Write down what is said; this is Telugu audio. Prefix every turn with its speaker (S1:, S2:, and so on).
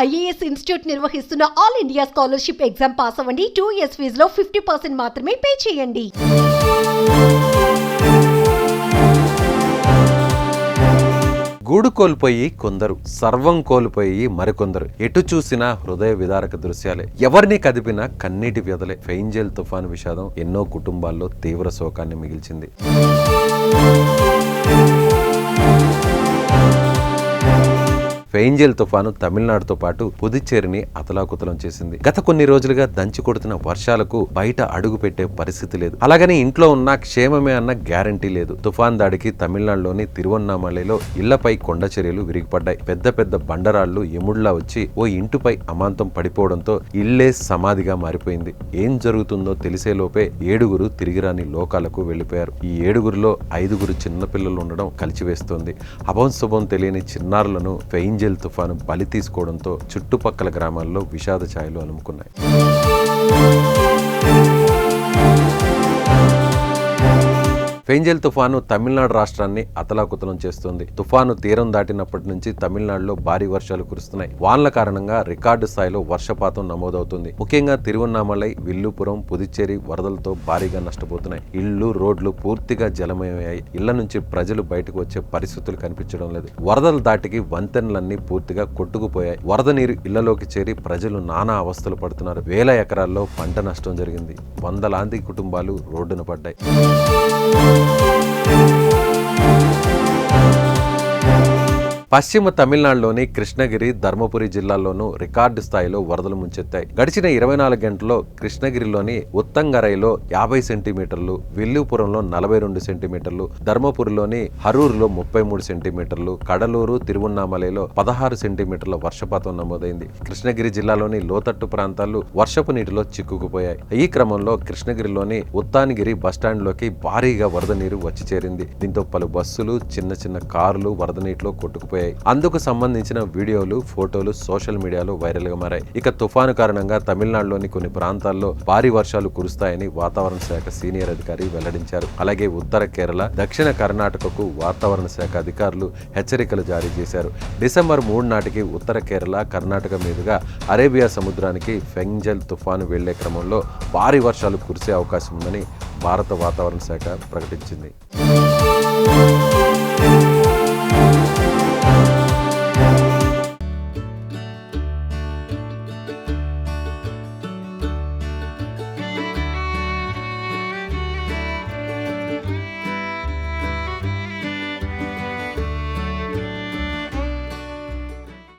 S1: ఐఏఎస్ ఇన్స్టిట్యూట్ నిర్వహిస్తున్న all India scholarship exam pass అవ్వండి. 2 years ఫీజులో 50% మాత్రమే పే చేయండి.
S2: గూడు కోల్పోయి కొందరు, సర్వం కోల్పోయి మరికొందరు. ఎటు చూసినా హృదయ విదారక దృశ్యాలే, ఎవరిని కదిపినా కన్నీటి వ్యధలే. ఫెయింజల్ తుఫాను విషాదం ఎన్నో కుటుంబాల్లో తీవ్ర శోకాన్ని మిగిల్చింది. ఫెయింజల్ తుఫాను తమిళనాడుతో పాటు పుదుచ్చేరిని అతలాకుతలం చేసింది. గత కొన్ని రోజులుగా దంచి కొడుతున్న వర్షాలకు బయట అడుగు పెట్టే పరిస్థితి లేదు. అలాగని ఇంట్లో ఉన్న క్షేమమే అన్న గ్యారంటీ లేదు. తుఫాన్ దాడికి తమిళనాడులోని తిరువన్నామలైలో ఇళ్లపై కొండ చర్యలు విరిగిపడ్డాయి. పెద్ద పెద్ద బండరాళ్లు ఎముళ్లా వచ్చి ఓ ఇంటిపై అమాంతం పడిపోవడంతో ఇళ్లే సమాధిగా మారిపోయింది. ఏం జరుగుతుందో తెలిసేలోపే 7 తిరిగిరాని లోకాలకు వెళ్లిపోయారు. ఈ 7 5 చిన్నపిల్లలు ఉండడం కలిచివేస్తోంది. అభంశుభం తెలియని చిన్నారులను ఫెయింజల్ తుఫాను బలి తీసుకోవడంతో చుట్టుపక్కల గ్రామాల్లో విషాద ఛాయలు అలుముకున్నాయి. ఫెయింజల్ తుఫాను తమిళనాడు రాష్ట్రాన్ని అతలాకుతలం చేస్తోంది. తుఫాను తీరం దాటినప్పటి నుంచి తమిళనాడులో భారీ వర్షాలు కురుస్తున్నాయి. వానల కారణంగా రికార్డు స్థాయిలో వర్షపాతం నమోదవుతుంది. ముఖ్యంగా తిరువన్నామలై, విల్లుపురం, పుదుచ్చేరి వరదలతో భారీగా నష్టపోతున్నాయి. ఇళ్లు, రోడ్లు పూర్తిగా జలమయమయ్యాయి. ఇళ్ల నుంచి ప్రజలు బయటకు వచ్చే పరిస్థితులు కనిపించడం లేదు. వరదల దాటికి వంతెనలన్నీ పూర్తిగా కొట్టుకుపోయాయి. వరద నీరు ఇళ్లలోకి చేరి ప్రజలు నానా అవస్థలు పడుతున్నారు. వేల ఎకరాల్లో పంట నష్టం జరిగింది. వందలాది కుటుంబాలు రోడ్డున పడ్డాయి. పశ్చిమ తమిళనాడులోని కృష్ణగిరి, ధర్మపురి జిల్లాల్లోనూ రికార్డు స్థాయిలో వరదలు ముంచెత్తాయి. గడిచిన 24 గంటల్లో కృష్ణగిరిలోని ఉత్తంగరైలో 50 సెంటీమీటర్లు, విల్లుపురంలో 42 సెంటీమీటర్లు, ధర్మపురిలోని హరూరులో 33 సెంటీమీటర్లు, కడలూరు, తిరువన్నామలైలో 16 సెంటీమీటర్ల వర్షపాతం నమోదైంది. కృష్ణగిరి జిల్లాలోని లోతట్టు ప్రాంతాలు వర్షపు నీటిలో చిక్కుకుపోయాయి. ఈ క్రమంలో కృష్ణగిరిలోని ఉత్తానగిరి బస్టాండ్లోకి భారీగా వరద నీరు వచ్చి చేరింది. దీంతో పలు బస్సులు, చిన్న చిన్న కార్లు వరద నీటిలో కొట్టుకుపోయాయి. అందుకు సంబంధించిన వీడియోలు, ఫోటోలు సోషల్ మీడియాలో వైరల్ గా మారాయి. ఇక తుఫాను కారణంగా తమిళనాడులోని కొన్ని ప్రాంతాల్లో భారీ వర్షాలు కురుస్తాయని వాతావరణ శాఖ సీనియర్ అధికారి వెల్లడించారు. అలాగే ఉత్తర కేరళ, దక్షిణ కర్ణాటకకు వాతావరణ శాఖ అధికారులు హెచ్చరికలు జారీ చేశారు. డిసెంబర్ 3 నాటికి ఉత్తర కేరళ, కర్ణాటక మీదుగా అరేబియా సముద్రానికి ఫెయింజల్ తుఫాను వెళ్లే క్రమంలో భారీ వర్షాలు కురిసే అవకాశం ఉందని భారత వాతావరణ శాఖ ప్రకటించింది.